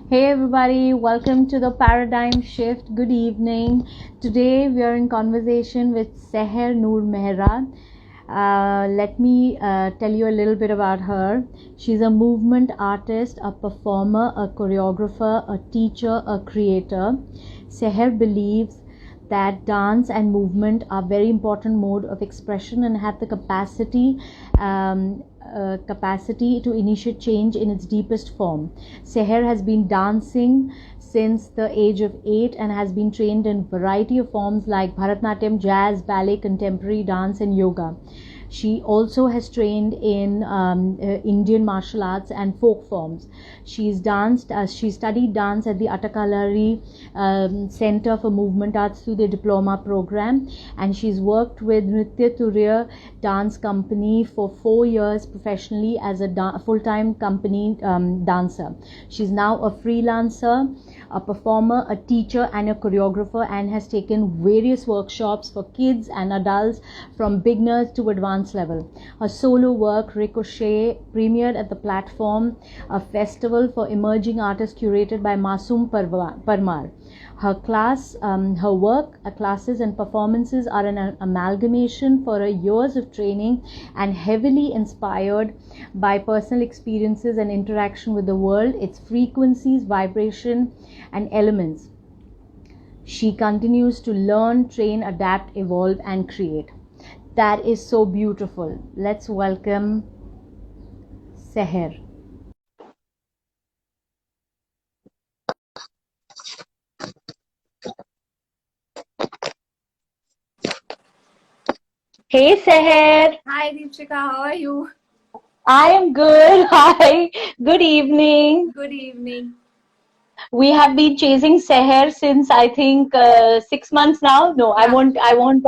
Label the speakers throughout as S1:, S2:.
S1: Hey everybody, welcome to the Paradigm Shift. Good evening. Today we are in conversation with Seher Noor Mehra. Let me tell you a little bit about her. She's a movement artist, a performer, a choreographer, a teacher, a creator. Seher believes that dance and movement are very important mode of expression and have the capacity to initiate change in its deepest form. Seher has been dancing since the age of 8 and has been trained in variety of forms like Bharatanatyam, jazz, ballet, contemporary dance and yoga. She also has trained in Indian martial arts and folk forms. She studied dance at the Atakalari Center for Movement Arts through the diploma program, and she's worked with Nritya Turiya Dance Company for 4 years professionally as a full-time company dancer. She's now a freelancer, a performer, a teacher, and a choreographer, and has taken various workshops for kids and adults from beginners to advanced level. Her solo work, Ricochet, premiered at the Platform, a festival for emerging artists curated by Masoom Parmar. Her work, classes, and performances are an amalgamation for her years of training and heavily inspired by personal experiences and interaction with the world, its frequencies, vibration, and elements. She continues to learn, train, adapt, evolve, and create. That is so beautiful. Let's welcome Seher. Hey Seher,
S2: Hi Deepshika, how are you?
S1: I am good. Hi, good evening.
S2: Good evening.
S1: We have been chasing Seher since I think 6 months now. No, I
S2: Yeah.
S1: won't. I won't.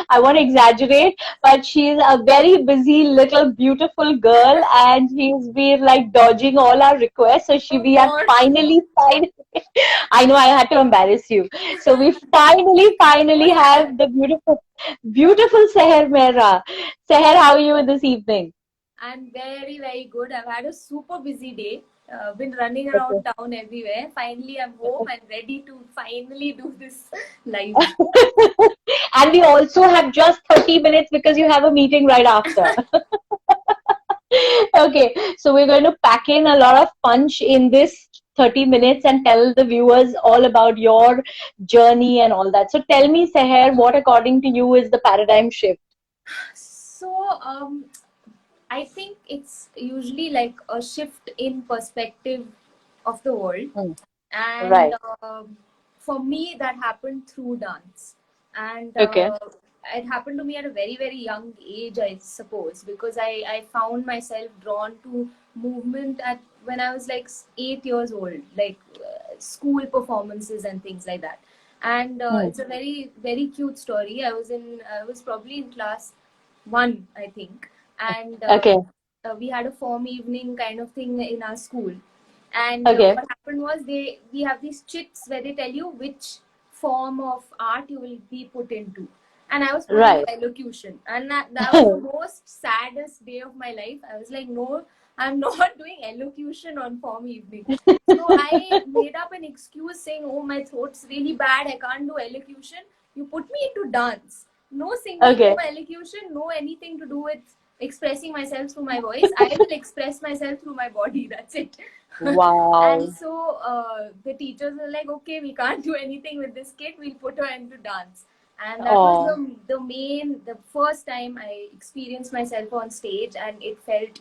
S1: I won't exaggerate. But she's a very busy little beautiful girl, and she's been like dodging all our requests. So
S2: Oh
S1: we have
S2: God.
S1: finally. I know I had to embarrass you. So we finally
S2: What's
S1: have
S2: happened?
S1: the beautiful Seher Mehra. Seher, how are you this evening?
S2: I'm very good. I've had a super busy day. Been running
S1: Okay.
S2: around town everywhere. Finally, I'm home and ready to finally do this live.
S1: And we also have just 30 minutes because you have a meeting right after. Okay, so we're going to pack in a lot of punch in this 30 minutes and tell the viewers all about your journey and all that. So tell me, Seher, what according to you is the paradigm shift?
S2: So, I think it's usually like a shift in perspective of the world.
S1: Hmm.
S2: And
S1: Right.
S2: for me, that happened through dance. And
S1: Okay.
S2: it happened to me at a very young age, I suppose, because I found myself drawn to movement at when I was like 8 years old, like school performances and things like that. And
S1: Hmm.
S2: it's a very cute story. I was probably in class one, I think, and
S1: Okay.
S2: we had a form evening kind of thing in our school. And
S1: Okay.
S2: what happened was we have these chits where they tell you which form of art you will be put into. And I was put into
S1: Right.
S2: elocution, and that was the most saddest day of my life. I was like, no, I'm not doing elocution on form evening. So I made up an excuse saying, oh, my throat's really bad, I can't do elocution. You put me into dance. No singing, no
S1: Okay.
S2: elocution, no anything to do with expressing myself through my voice. I will express myself through my body. That's it. And
S1: Wow.
S2: so the teachers were like, okay, we can't do anything with this kid. We'll put her into dance. And that was
S1: Oh,
S2: the first time I experienced myself on stage, and it felt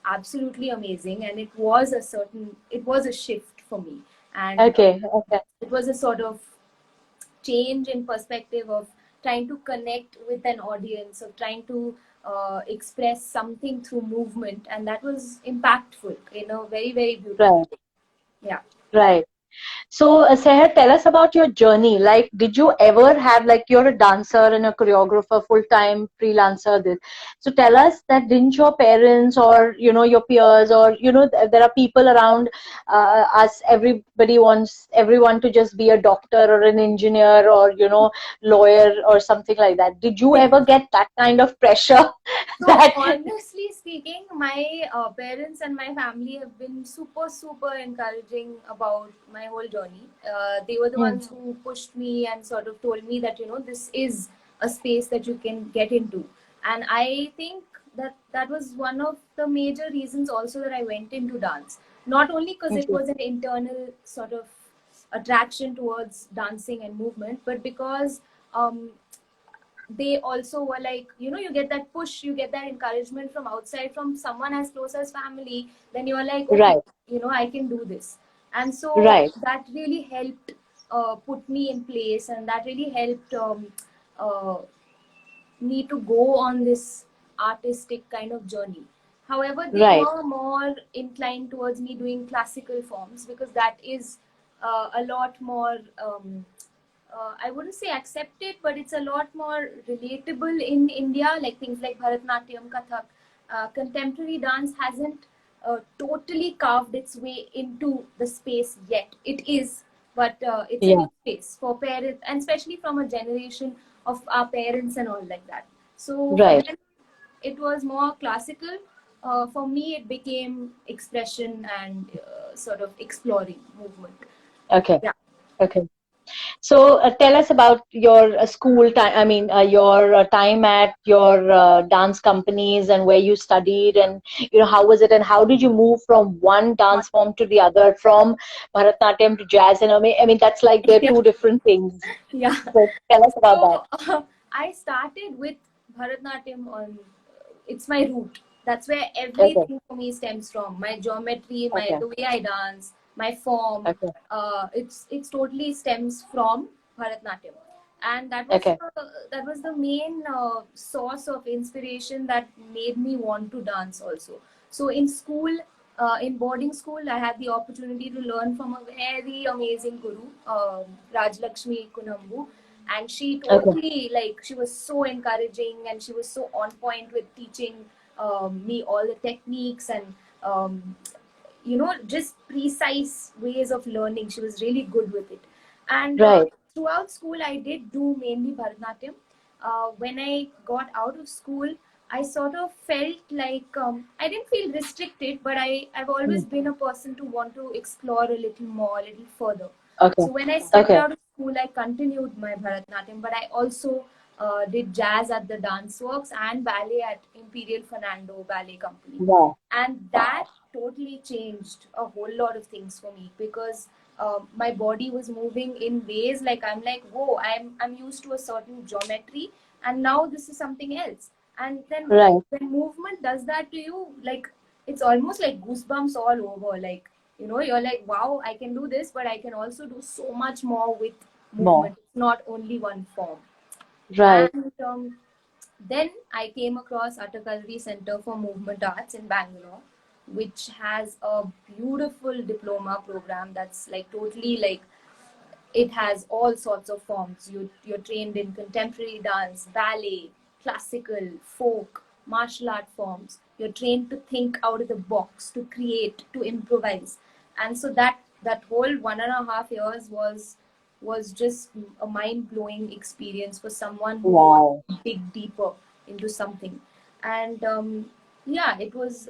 S2: absolutely amazing. And it was a shift for me. And
S1: okay. Okay.
S2: it was a sort of change in perspective of trying to connect with an audience, of trying to express something through movement, and that was impactful in a very beautiful
S1: Right.
S2: way. Yeah.
S1: Right. So, Seher, tell us about your journey. Like, did you ever have, like, you're a dancer and a choreographer, full-time freelancer? This. So, tell us that didn't your parents or, your peers or, there are people around us, everybody wants everyone to just be a doctor or an engineer or, lawyer or something like that. Did you ever get that kind of pressure
S2: So
S1: that,
S2: honestly speaking, my parents and my family have been super, super encouraging about my whole journey. They were the
S1: Hmm,
S2: ones who pushed me and sort of told me that, this is a space that you can get into. And I think that was one of the major reasons also that I went into dance. Not only because it
S1: okay.
S2: was an internal sort of attraction towards dancing and movement, but because um, they also were like, you get that push, you get that encouragement from outside, from someone as close as family, then you are like, okay,
S1: Right,
S2: I can do this. And so
S1: right,
S2: that really helped put me in place, and that really helped uh, me to go on this artistic kind of journey. However, they
S1: right.
S2: were more inclined towards me doing classical forms, because that is a lot more, I wouldn't say accepted, but it's a lot more relatable in India, like things like Bharatnatyam, Kathak. Contemporary dance hasn't totally carved its way into the space yet. It is, but it's a
S1: Yeah,
S2: new space for parents, and especially from a generation of our parents and all like that. So for
S1: right.
S2: them, it was more classical. For me, it became expression and sort of exploring movement.
S1: Okay,
S2: Yeah.
S1: okay. So tell us about your school time. I mean, your time at your dance companies and where you studied, and how was it, and how did you move from one dance form to the other, from Bharatanatyam to jazz? And I mean, that's like they're
S2: Yeah.
S1: two different things.
S2: Yeah.
S1: So tell us about that.
S2: So I started with Bharatnatyam on. It's my root. That's where
S1: Okay,
S2: everything for me stems from. My geometry,
S1: okay,
S2: the way I dance, my form.
S1: okay,
S2: It's totally stems from Bharatnatyam, and
S1: okay,
S2: that was the main source of inspiration that made me want to dance also. So in school, in boarding school, I had the opportunity to learn from a very amazing guru, Raj Lakshmi Kunambu, and she
S1: okay.
S2: totally, like, she was so encouraging, and she was so on point with teaching me all the techniques and just precise ways of learning. She was really good with it. And
S1: Right.
S2: throughout school, I did do mainly Bharatanatyam. When I got out of school, I sort of felt like I didn't feel restricted, but I've
S1: Hmm.
S2: always been a person to want to explore a little more, a little further.
S1: Okay,
S2: So when I stepped
S1: okay.
S2: out of school, I continued my Bharatanatyam, but I also did jazz at the Dance Works and ballet at Imperial Fernando Ballet Company.
S1: Wow.
S2: And that totally changed a whole lot of things for me, because my body was moving in ways like, I'm like, whoa, I'm used to a certain geometry, and now this is something else. And then
S1: Right.
S2: when movement does that to you, like, it's almost like goosebumps all over. Like, you're like, wow, I can do this, but I can also do so much more with
S1: More.
S2: movement. It's not only one form.
S1: Right.
S2: And then I came across Attakalri Center for Movement Arts in Bangalore, which has a beautiful diploma program that's like totally like, it has all sorts of forms. You're trained in contemporary dance, ballet, classical, folk, martial art forms. You're trained to think out of the box, to create, to improvise. And so that whole 1.5 years was just a mind blowing experience for someone who wants
S1: Wow.
S2: to dig deeper into something. And yeah, it was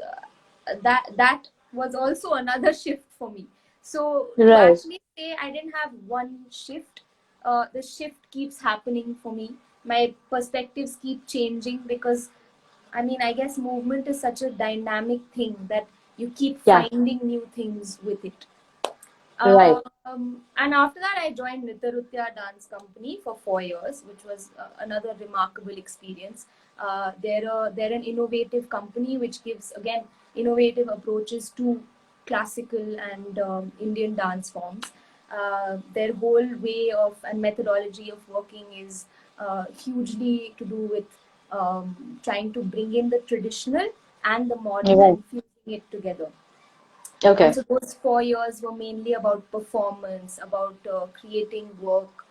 S2: that was also another shift for me. So to
S1: Right.
S2: actually say I didn't have one shift, the shift keeps happening for me. My perspectives keep changing, because I mean, I guess movement is such a dynamic thing that you keep
S1: Yeah.
S2: finding new things with it.
S1: Right.
S2: And after that, I joined Nitarutya Dance Company for 4 years, which was another remarkable experience. They're an innovative company which gives, again, innovative approaches to classical and Indian dance forms. Their whole way of and methodology of working is hugely to do with trying to bring in the traditional and the modern
S1: Right.
S2: and fusing it together.
S1: Okay.
S2: And so those 4 years were mainly about performance, about creating work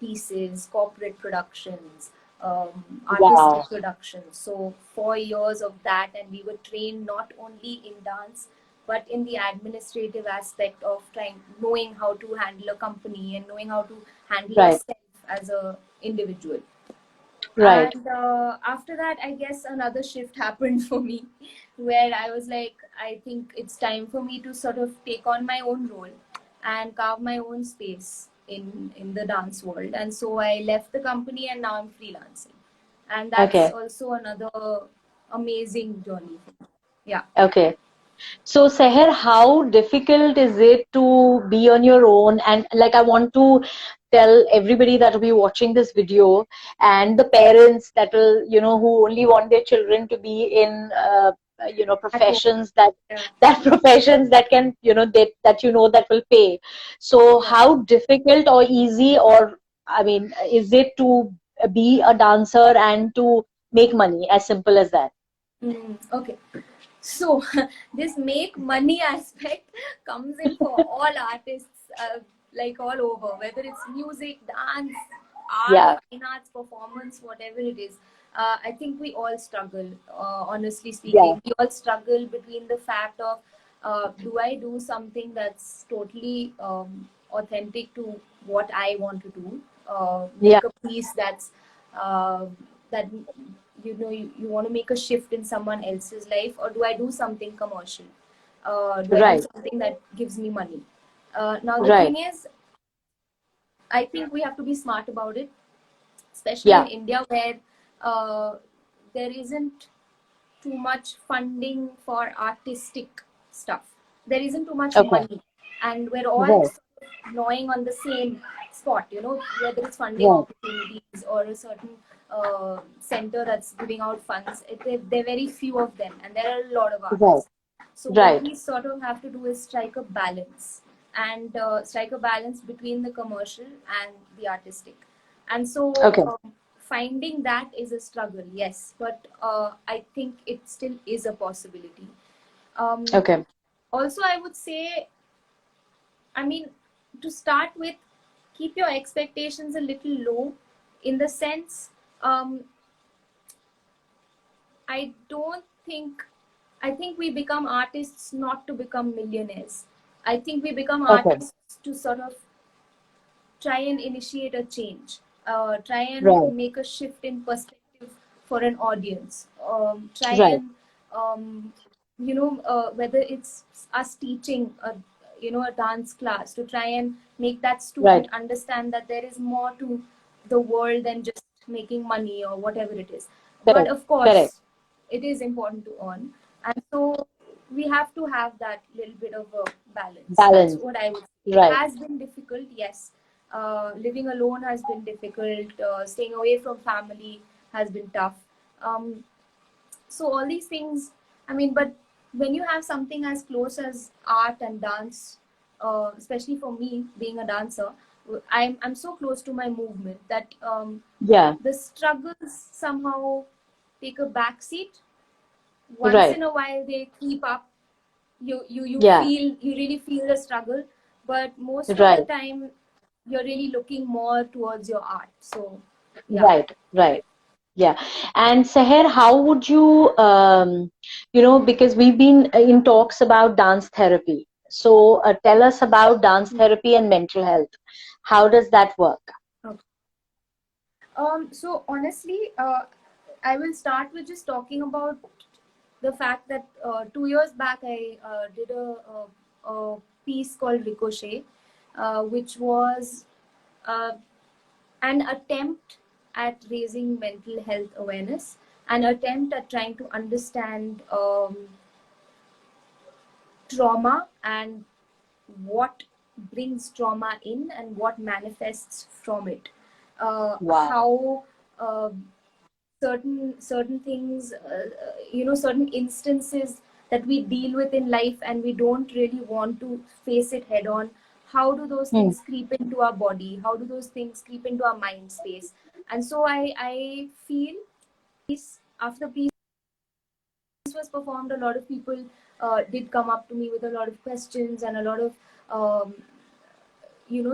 S2: pieces, corporate productions, artistic
S1: Wow.
S2: productions. So 4 years of that, and we were trained not only in dance but in the administrative aspect of knowing how to handle a company and knowing how to handle
S1: Right.
S2: yourself as a individual.
S1: Right.
S2: And after that, I guess another shift happened for me where I was like, I think it's time for me to sort of take on my own role and carve my own space in the dance world. And so I left the company and now I'm freelancing. And that's
S1: Okay.
S2: also another amazing journey. Yeah.
S1: Okay. So, Seher, how difficult is it to be on your own? And like, I want to tell everybody that will be watching this video and the parents that will, who only want their children to be in,
S2: At home.
S1: professions that
S2: Yeah.
S1: that professions that can, that will pay. So,
S2: Yeah.
S1: how difficult or easy, or I mean, is it to be a dancer and to make money? As simple as that.
S2: Okay. So this make money aspect comes in for all artists, like all over, whether it's music, dance, art,
S1: Yeah.
S2: fine arts, performance, whatever it is. I think we all struggle, honestly
S1: Yeah.
S2: speaking. We all struggle between the fact of, do I do something that's totally authentic to what I want to do?
S1: Yeah.
S2: Make a piece uh, that you want to make a shift in someone else's life, or do I do something commercial? Do I do
S1: Right.
S2: something that gives me money? Now the
S1: Right.
S2: thing is, I think we have to be smart about it, especially in
S1: Yeah.
S2: India, where uh, there isn't too much funding for artistic stuff. There isn't too much
S1: Okay.
S2: money, and we're all
S1: Right.
S2: sort of gnawing on the same spot. Whether it's funding
S1: Right.
S2: opportunities or a certain center that's giving out funds. There are very few of them, and there are a lot of
S1: Right.
S2: artists. So what
S1: Right.
S2: we sort of have to do is strike a balance, and strike a balance between the commercial and the artistic. And so
S1: Okay.
S2: finding that is a struggle, yes, but I think it still is a possibility. Um,
S1: Okay.
S2: Also, I would say, I mean, to start with, keep your expectations a little low, in the sense, um, I don't think, I think we become artists not to become millionaires. I think we become
S1: Okay.
S2: artists to sort of try and initiate a change, try and
S1: Right.
S2: make a shift in perspective for an audience, try
S1: Right.
S2: and whether it's us teaching a dance class, to try and make that
S1: Right.
S2: student understand that there is more to the world than just making money or whatever it is. But
S1: Correct.
S2: of
S1: Correct.
S2: course, it is important to earn, and so we have to have that little bit of a balance. That's
S1: Balance.
S2: what I would say. It
S1: Right.
S2: has been difficult, yes. Living alone has been difficult. Staying away from family has been tough. Um, so all these things, I mean, but when you have something as close as art and dance, especially for me being a dancer, I'm so close to my movement that
S1: Yeah.
S2: the struggles somehow take a backseat. Once
S1: Right.
S2: in a while they creep up. You
S1: Yeah.
S2: feel, you really feel the struggle, but most of the
S1: Right.
S2: time you're really looking more towards your art. So yeah.
S1: Right. Right. Yeah. And Seher, how would you, because we've been in talks about dance therapy. So tell us about dance therapy and mental health. How does that work?
S2: Okay. So honestly, I will start with just talking about the fact that 2 years back I did a piece called Ricochet, which was uh, an attempt at raising mental health awareness, an attempt at trying to understand trauma and what brings trauma in and what manifests from it.
S1: Wow.
S2: How certain things, certain instances that we deal with in life and we don't really want to face it head on. How do those
S1: Hmm.
S2: things creep into our body? How do those things creep into our mind space? And so I feel after peace was performed, a lot of people did come up to me with a lot of questions and a lot of um,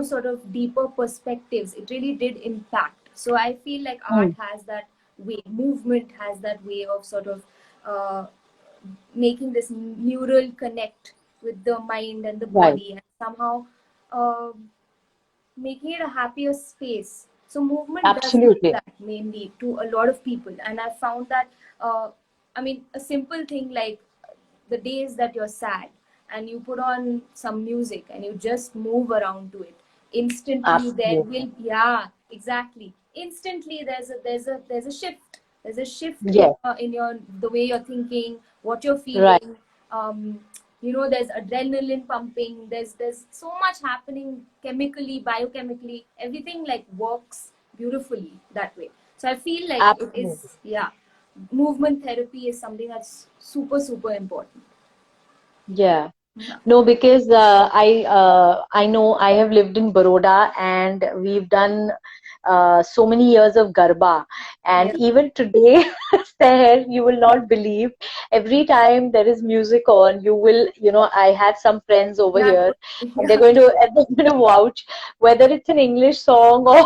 S2: sort of deeper perspectives. It really did impact. So I feel like art
S1: Mm.
S2: has that way, movement has that way of sort of uh, making this neural connect with the mind and the
S1: Right.
S2: body, and somehow making it a happier space. So movement does
S1: Absolutely.
S2: that mainly to a lot of people, and I found that I mean, a simple thing like the days that you're sad and you put on some music and you just move around to it, instantly there
S1: Absolutely.
S2: will, yeah, exactly, instantly there's a shift, there's a shift
S1: Yes.
S2: in your the way you're thinking, what you're
S1: Right.
S2: feeling. There's adrenaline pumping, there's so much happening chemically, biochemically, everything like works beautifully that way. So I feel like it
S1: Absolutely.
S2: is, yeah, movement therapy is something that's super super important.
S1: Yeah.
S2: Yeah.
S1: No, because I know I have lived in Baroda and we've done so many years of Garba, and
S2: Yeah.
S1: even today, Seher, you will not believe, every time there is music on, I have some friends over
S2: Yeah.
S1: here, and
S2: Yeah.
S1: they're going to vouch whether it's an English song or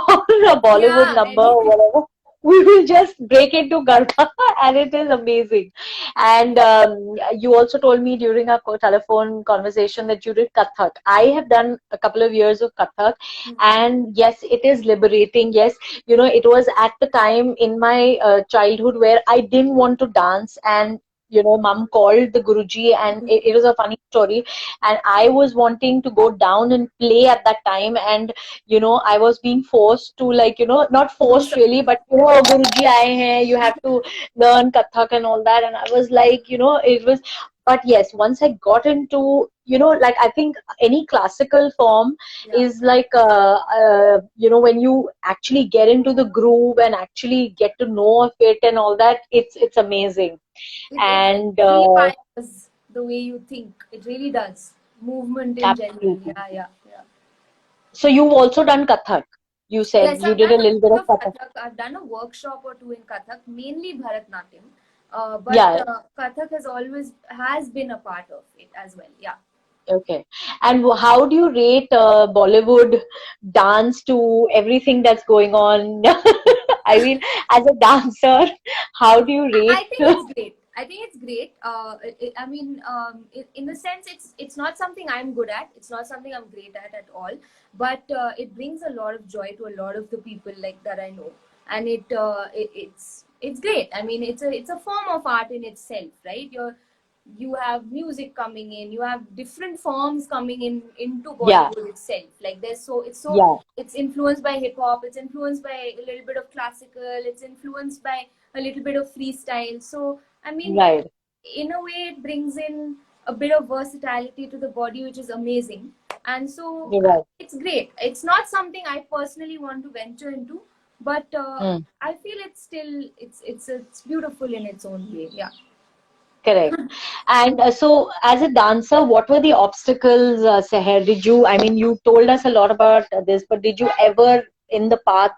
S1: a Bollywood
S2: Yeah.
S1: number or
S2: Anything.
S1: whatever. We will just break into Garba, and it is amazing. And you also told me during our telephone conversation that you did Kathak. I have done a couple of years of Kathak, and yes, it is liberating. Yes, it was at the time in my childhood where I didn't want to dance, and mom called the Guruji, and it was a funny story. And I was wanting to go down and play at that time, and I was being forced to, like, not
S2: To do
S1: forced
S2: something.
S1: really, but Guruji aaye hain, you have to learn Kathak and all that. And I was like, it was, but yes, once I got into, like, I think any classical form
S2: Yeah.
S1: is like, when you actually get into the groove and actually get to know of it and all that, it's amazing.
S2: It
S1: And
S2: rewires the way you think. It really does. Movement in general.
S1: absolutely.
S2: Yeah, yeah, yeah.
S1: So you've also done Kathak. You said
S2: Yes,
S1: you
S2: I've
S1: did
S2: done
S1: a
S2: a
S1: little bit
S2: bit
S1: of
S2: of
S1: Kathak.
S2: Kathak. I've done a workshop or two in Kathak, mainly Bharatnatyam. But
S1: Yeah.
S2: Kathak has been a part of it as well. Yeah.
S1: Okay. And how do you rate Bollywood dance to everything that's going on? I mean, as a dancer, how do you
S2: I
S1: rate?
S2: think it's great. I think it's great. I mean, in the sense, it's not something I'm good at. It's not something I'm great at all. But it brings a lot of joy to a lot of the people like that I know, and it's great. I mean, it's a form of art in itself, right? You have music coming in, you have different forms coming in into
S1: Yeah,
S2: Bollywood itself. Like
S1: yeah,
S2: it's influenced by hip hop, it's influenced by a little bit of classical, it's influenced by a little bit of freestyle. So I mean,
S1: right,
S2: in a way, it brings in a bit of versatility to the body, which is amazing. And so
S1: you're right.
S2: it's great. It's not something I personally want to venture into, but
S1: Mm,
S2: I feel it's beautiful in its own way. Yeah.
S1: correct. And so, as a dancer, what were the obstacles, Seher? I mean, you told us a lot about this, but did you ever in the path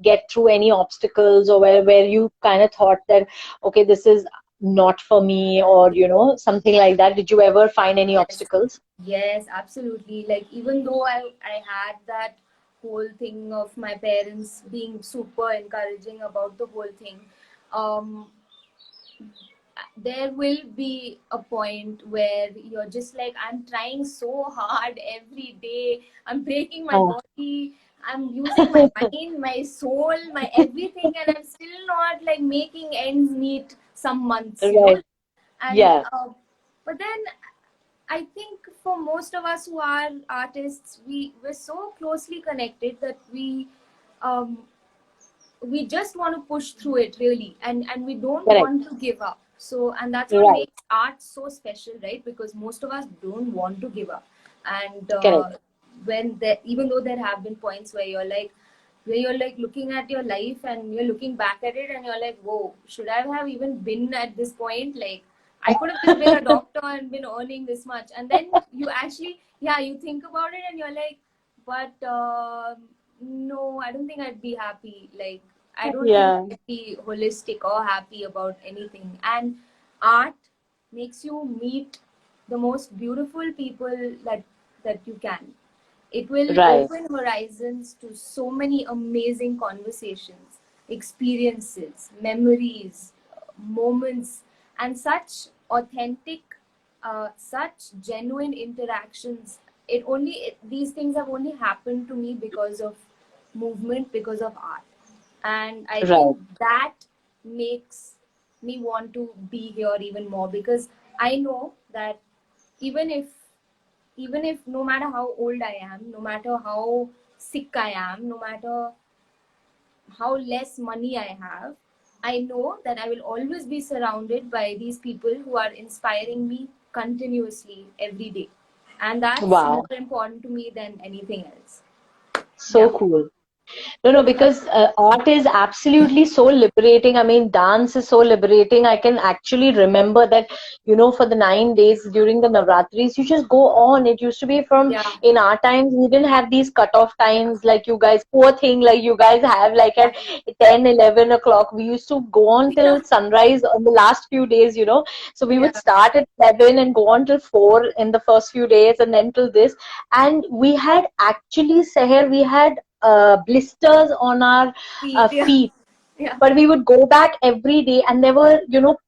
S1: get through any obstacles, or where you kind of thought that, okay, this is not for me, or, something like that? Did you ever find any
S2: Yes.
S1: obstacles?
S2: Yes, absolutely. Like even though I had that whole thing of my parents being super encouraging about the whole thing, um, there will be a point where you're just like, I'm trying so hard every day. I'm breaking my
S1: Oh.
S2: body. I'm using my mind, my soul, my everything, and I'm still not like making ends meet some months,
S1: Right.
S2: and
S1: Yeah.
S2: but then I think for most of us who are artists, we're so closely connected that um, we just want to push through it really, and we don't
S1: Correct.
S2: want to give up. So, and that's what
S1: Right.
S2: makes art so special, right? Because most of us don't want to give up. And
S1: Correct.
S2: even though there have been points where you're like looking at your life and you're looking back at it and you're like, whoa, should I have even been at this point? Like, I could have just been a doctor and been earning this much. And then you actually, yeah, you think about it and you're like, but no, I don't think I'd be happy. Like, I don't think
S1: Yeah.
S2: I'd be holistic or happy about anything. And art makes you meet. the most beautiful people that you can. It will
S1: Right.
S2: open horizons to so many amazing conversations, experiences, memories, moments, and such authentic, such genuine interactions. These things have only happened to me because of movement, because of art. And I
S1: Right.
S2: think that makes me want to be here even more, because I know that even if no matter how old I am, no matter how sick I am, no matter how less money I have, I know that I will always be surrounded by these people who are inspiring me continuously every day. And that's more
S1: Wow.
S2: important to me than anything else.
S1: So
S2: Yeah.
S1: cool. No, because art is absolutely so liberating. I mean, dance is so liberating. I can actually remember that, for the 9 days during the Navratris, you just go on. It used to be from,
S2: Yeah.
S1: in our times, we didn't have these cutoff times like you guys, poor thing, like you guys have, like at 10, 11 o'clock. We used to go on
S2: Yeah.
S1: till sunrise on the last few days. So we would
S2: Yeah.
S1: start at 7 and go on till 4 in the first few days and then till this. And we had actually, Seher, we had blisters on our
S2: Feet. Yeah.
S1: feet,
S2: Yeah.
S1: but we would go back every day and there were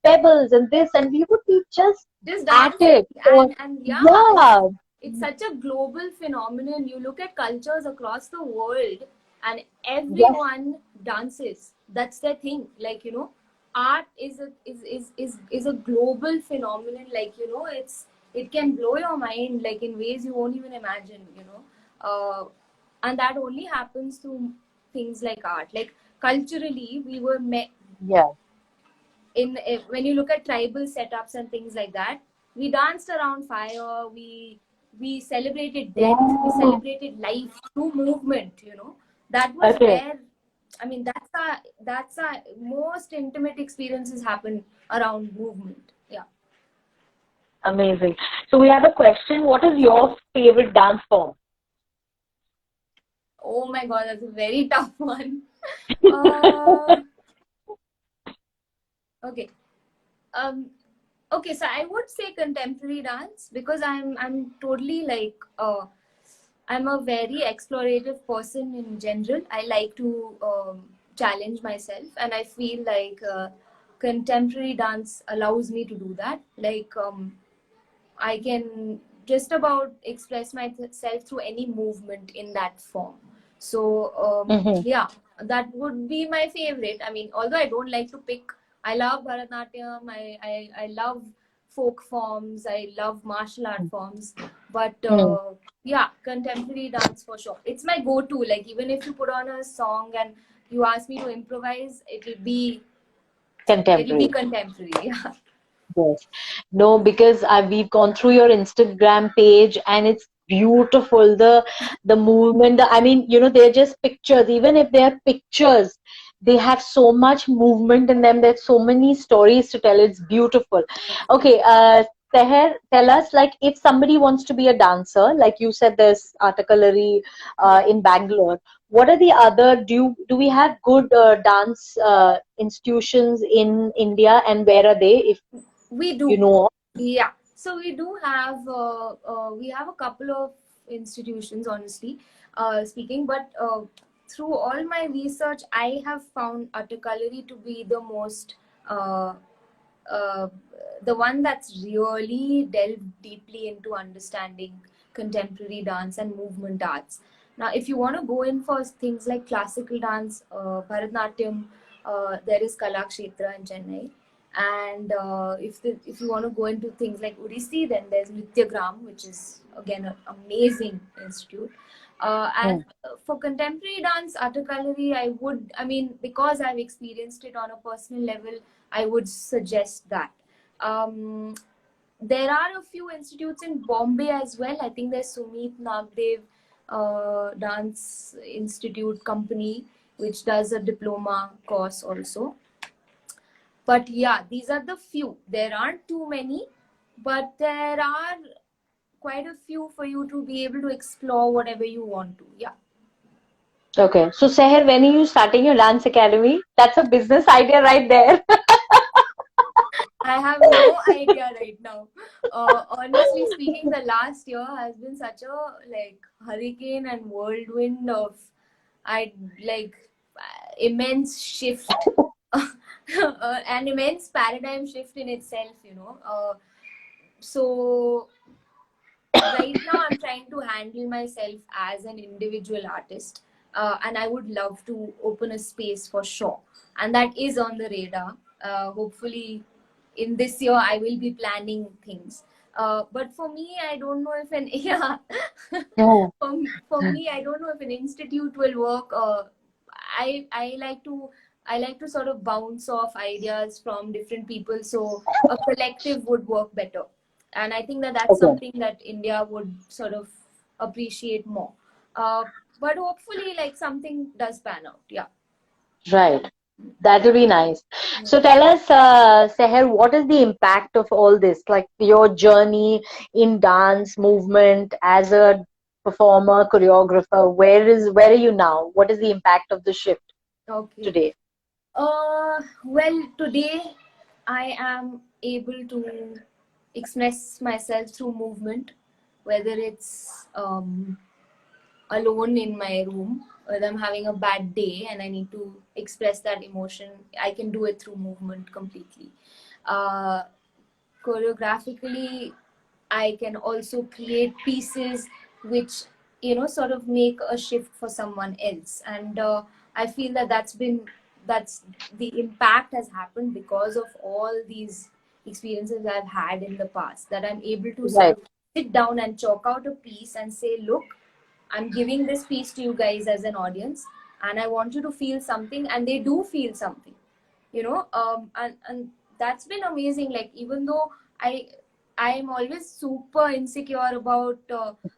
S1: pebbles and this, and we would be just
S2: Just
S1: at
S2: dancing.
S1: it. So
S2: And yeah,
S1: yeah.
S2: it's such a global phenomenon. You look at cultures across the world and
S1: Yes.
S2: everyone dances. That's their thing. Like, art is a global phenomenon. Like, it can blow your mind like in ways you won't even imagine. And that only happens through things like art. Like culturally, we were
S1: Yeah.
S2: when you look at tribal setups and things like that, we danced around fire, we celebrated death, we
S1: Yeah.
S2: celebrated life through movement. That was
S1: Okay.
S2: where, I mean, that's our most intimate experiences happen around movement. Yeah.
S1: Amazing. So we have a question. What is your favorite dance form?
S2: Oh my god, that's a very tough one. uh okay. Um okay, so I would say contemporary dance, because I'm totally like, I'm a very explorative person in general. I like to challenge myself, and I feel like contemporary dance allows me to do that. Like, I can just about express myself through any movement in that form. So,
S1: Mm-hmm.
S2: yeah, that would be my favorite. I mean, although I don't like to pick, I love Bharatanatyam, I love folk forms, I love martial art forms, but yeah, contemporary dance for sure. It's my go-to. Like, even if you put on a song and you ask me to improvise, it'll be
S1: Contemporary.
S2: contemporary. Yeah.
S1: Yes. No, because we've gone through your Instagram page and it's beautiful. The movement, I mean, they're just pictures. Even if they're pictures, they have so much movement in them. There's so many stories to tell. It's beautiful. Okay, Seher, tell us, like, if somebody wants to be a dancer, like you said, there's Artakalari
S2: Yeah.
S1: in Bangalore. What are the other, do we have good dance institutions in India, and where are they, if
S2: We
S1: you
S2: do.
S1: know?
S2: Yeah. So we have a couple of institutions, honestly speaking, but through all my research, I have found Attakallari to be the most, uh, uh, the one that's really delved deeply into understanding contemporary dance and movement arts. Now, if you want to go in for things like classical dance, Bharatanatyam, there is Kalakshetra in Chennai. And if you want to go into things like Odissi, then there's Nityagram, which is again an amazing institute. And
S1: Mm.
S2: for contemporary dance, Attakallari, I mean, because I've experienced it on a personal level, I would suggest that. Um, there are a few institutes in Bombay as well. I think there's Sumit Nagdev Dance Institute Company, which does a diploma course also. But yeah, these are the few. There aren't too many, but there are quite a few for you to be able to explore whatever you want to. Yeah.
S1: Okay. So, Seher, when are you starting your dance academy? That's a business idea right there.
S2: I have no idea right now. Honestly speaking, the last year has been such a like hurricane and whirlwind of I like immense shift, an immense paradigm shift in itself. So right now I'm trying to handle myself as an individual artist, and I would love to open a space for sure, and that is on the radar. Hopefully in this year I will be planning things, but for me I don't know if an yeah
S1: Yeah.
S2: for me I don't know if an institute will work. I like to sort of bounce off ideas from different people, so a collective would work better, and I think that that's
S1: Okay.
S2: something that India would sort of appreciate more. uh, but hopefully like something does pan out. Yeah.
S1: Right. That will be nice.
S2: Yeah.
S1: So tell us, Seher, what is the impact of all this? Like your journey in dance movement as a performer, choreographer. Where are you now? What is the impact of the shift
S2: Okay.
S1: today?
S2: Well, today I am able to express myself through movement, whether it's alone in my room, whether I'm having a bad day and I need to express that emotion, I can do it through movement completely. Uh, Choreographically, I can also create pieces which sort of make a shift for someone else, and I feel that that's the impact has happened because of all these experiences I've had in the past, that I'm able to sort
S1: Right.
S2: of sit down and chalk out a piece and say, look, I'm giving this piece to you guys as an audience, and I want you to feel something, and they do feel something, and that's been amazing. Like, even though I am always super insecure about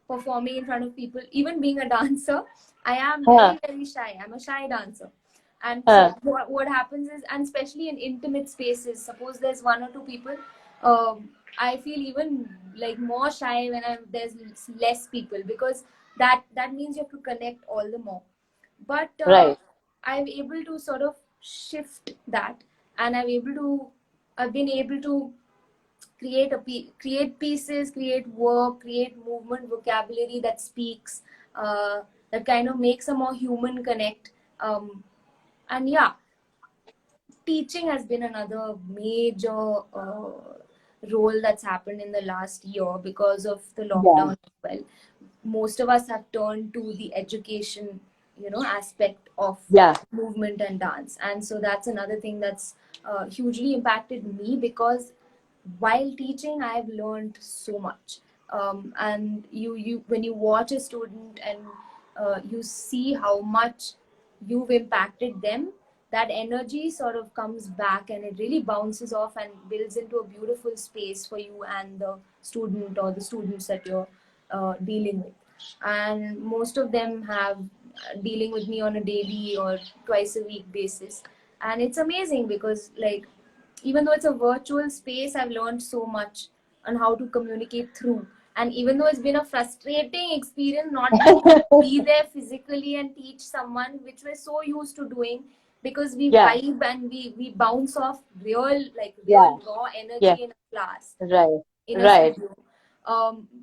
S2: performing in front of people, even being a dancer, I am
S1: Huh,
S2: very very shy. I'm a shy dancer, and so
S1: huh,
S2: what happens is, and especially in intimate spaces, suppose there's one or two people, I feel even like more shy when there's less people, because that means you have to connect all the more. But
S1: right.
S2: I'm able to sort of shift that, and I've been able to create pieces, create work, create movement vocabulary that speaks, that kind of makes a more human connect. And yeah, teaching has been another major role that's happened in the last year because of the
S1: Yeah.
S2: lockdown as well. Most of us have turned to the education aspect of
S1: Yeah.
S2: movement and dance, and so that's another thing that's hugely impacted me, because while teaching I've learned so much. And you when you watch a student and you see how much you've impacted them, that energy sort of comes back and it really bounces off and builds into a beautiful space for you and the student or the students that you're dealing with. And most of them have dealing with me on a daily or twice a week basis, and it's amazing because, like, even though it's a virtual space, I've learned so much on how to communicate through. And even though it's been a frustrating experience not being able to be there physically and teach someone, which we're so used to doing, because we
S1: Yeah.
S2: vibe and we bounce off
S1: Yeah.
S2: real raw
S1: Yeah.
S2: energy in a class,
S1: Right.
S2: in a
S1: Right.
S2: studio.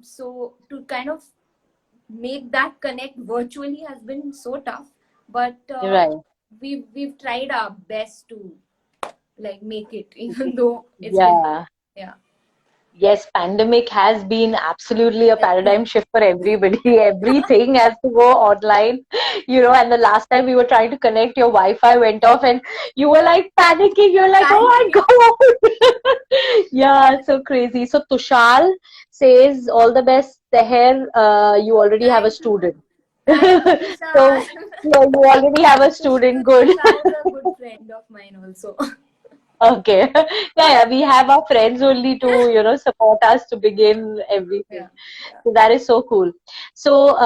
S2: So to kind of make that connect virtually has been so tough, but
S1: Right.
S2: we've tried our best to like make it, even though it's been
S1: Yeah.
S2: yeah.
S1: Yes, pandemic has been absolutely a
S2: Definitely.
S1: paradigm shift for everybody. Everything has to go online, and the last time we were trying to connect, your Wi-Fi went off and you were like panicking. You're like, oh my
S2: Panicking.
S1: God. Yeah, so crazy. So Tushal says, all the best, Seher. You already have a
S2: Thank you.
S1: student.
S2: Thank you,
S1: So,
S2: Tushar.
S1: you already have a student. Good.
S2: Tushar is a good friend of mine also.
S1: Okay. Yeah, yeah, we have our friends only to, support us to begin everything.
S2: Yeah. Yeah.
S1: So that is so cool. So,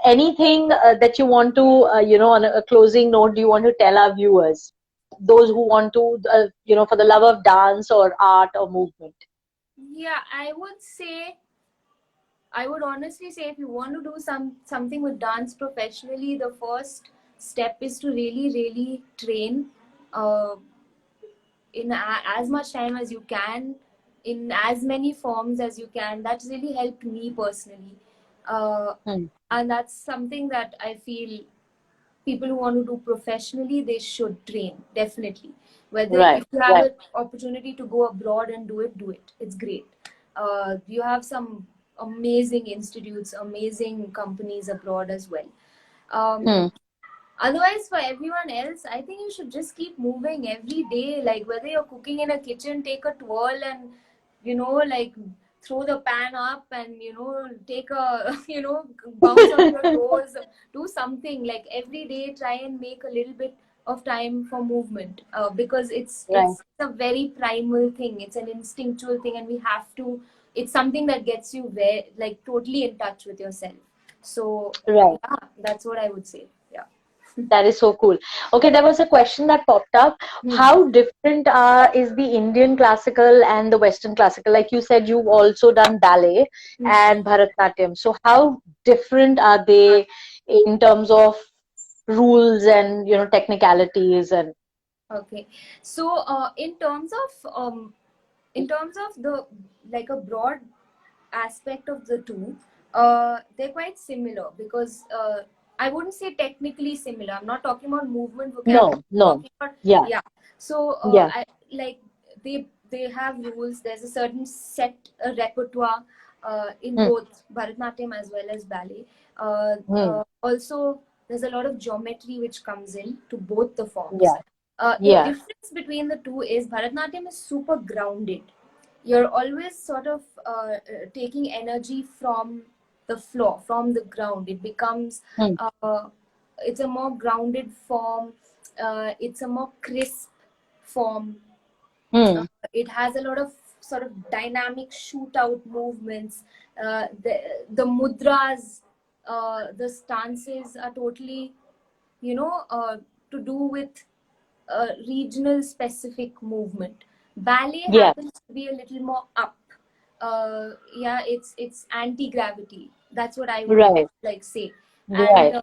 S1: anything that you want to, on a closing note, do you want to tell our viewers, those who want to, for the love of dance or art or movement?
S2: Yeah, I would honestly say, if you want to do something with dance professionally, the first step is to really, really train. Uh, in as much time as you can, in as many forms as you can. That's really helped me personally.
S1: Hmm.
S2: And that's something that I feel people who want to do professionally, they should train, definitely. Whether
S1: Right,
S2: if you have
S1: right.
S2: an opportunity to go abroad and do it. It's great. You have some amazing institutes, amazing companies abroad as well.
S1: Hmm.
S2: Otherwise, for everyone else, I think you should just keep moving every day. Like whether you're cooking in a kitchen, take a twirl and, like throw the pan up and, take a, bounce on your toes, do something. Like every day, try and make a little bit of time for movement, because it's
S1: Right,
S2: it's a very primal thing. It's an instinctual thing, and we have to. It's something that gets you like totally in touch with yourself. So
S1: right.
S2: yeah, that's what I would say. Yeah.
S1: That is so cool. Okay, there was a question that popped up.
S2: Hmm.
S1: How different is the Indian classical and the Western classical? Like you said, you've also done ballet
S2: Hmm.
S1: and Bharatanatyam. So how different are they in terms of rules and technicalities and
S2: Okay. So, in terms of the like a broad aspect of the two, they're quite similar because I wouldn't say technically similar. I'm not talking about movement vocabulary.
S1: no,
S2: I'm
S1: no.
S2: talking about,
S1: Yeah,
S2: yeah. So,
S1: yeah.
S2: I like they have rules. There's a certain set repertoire in
S1: Hmm,
S2: both Bharatanatyam as well as ballet.
S1: hmm.
S2: Also, there's a lot of geometry which comes in to both the forms.
S1: Yeah,
S2: The
S1: yeah.
S2: difference between the two is Bharatanatyam is super grounded. You're always sort of taking energy from the floor, from the ground. It becomes,
S1: Hmm,
S2: it's a more grounded form, it's a more crisp form. Uh,
S1: hmm,
S2: it has a lot of sort of dynamic shootout movements. The mudras, the stances are totally, to do with regional specific movement. Ballet
S1: yeah.
S2: happens to be a little more up. Yeah, it's anti-gravity. That's what I would
S1: Right,
S2: like say. And
S1: right.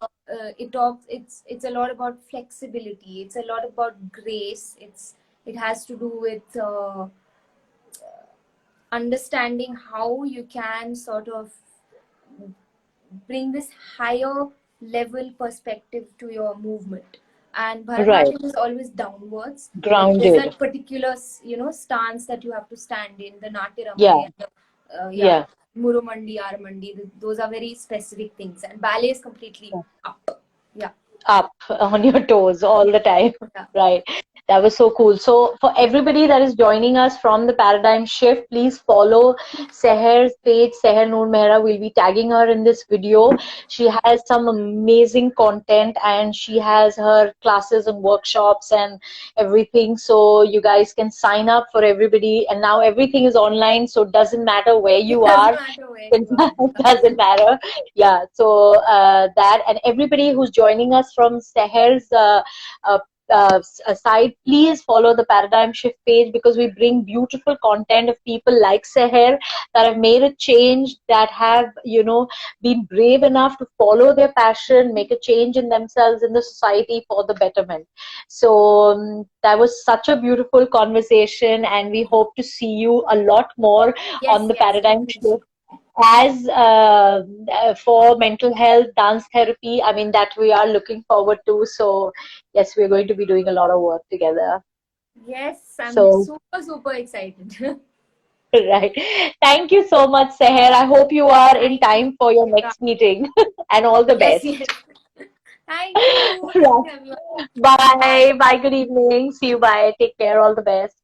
S2: it's a lot about flexibility. It's a lot about grace. It has to do with understanding how you can sort of bring this higher level perspective to your movement. And
S1: Right.
S2: Bharatanatyam is always downwards. There's
S1: Grounded.
S2: that particular, stance that you have to stand in, the
S1: Yeah,
S2: Natyaramne and the, yeah,
S1: yeah.
S2: Murumandi, Aramandi. Those are very specific things. And ballet is completely up. Yeah.
S1: Up on your toes all
S2: Yeah.
S1: the time.
S2: Yeah.
S1: Right. That was so cool. So, for everybody that is joining us from the Paradigm Shift, please follow Seher's page, Seher Noor Mehra. We'll be tagging her in this video. She has some amazing content and she has her classes and workshops and everything. So, you guys can sign up for everybody. And now everything is online, so it doesn't matter where
S2: It
S1: you
S2: doesn't
S1: are.
S2: matter where
S1: It
S2: you are.
S1: doesn't matter. Yeah, so that and everybody who's joining us from Seher's uh, side, please follow the Paradigm Shift page because we bring beautiful content of people like Seher that have made a change, that have, been brave enough to follow their passion, make a change in themselves, in the society for the betterment. So that was such a beautiful conversation, and we hope to see you a lot more
S2: Yes,
S1: on the
S2: yes,
S1: Paradigm
S2: definitely.
S1: Shift as for mental health, dance therapy. I mean, that we are looking forward to. So, yes, we're going to be doing a lot of work together.
S2: Yes, I'm
S1: So,
S2: super, super excited.
S1: right. Thank you so much, Seher. I hope you are in
S2: Thank you.
S1: time for your
S2: Yeah.
S1: next meeting and all the
S2: Yes, yes.
S1: best.
S2: Thank you. Thank
S1: Right.
S2: you, everyone.
S1: Bye. Bye. Good evening. See you. Bye. Take care. All the best.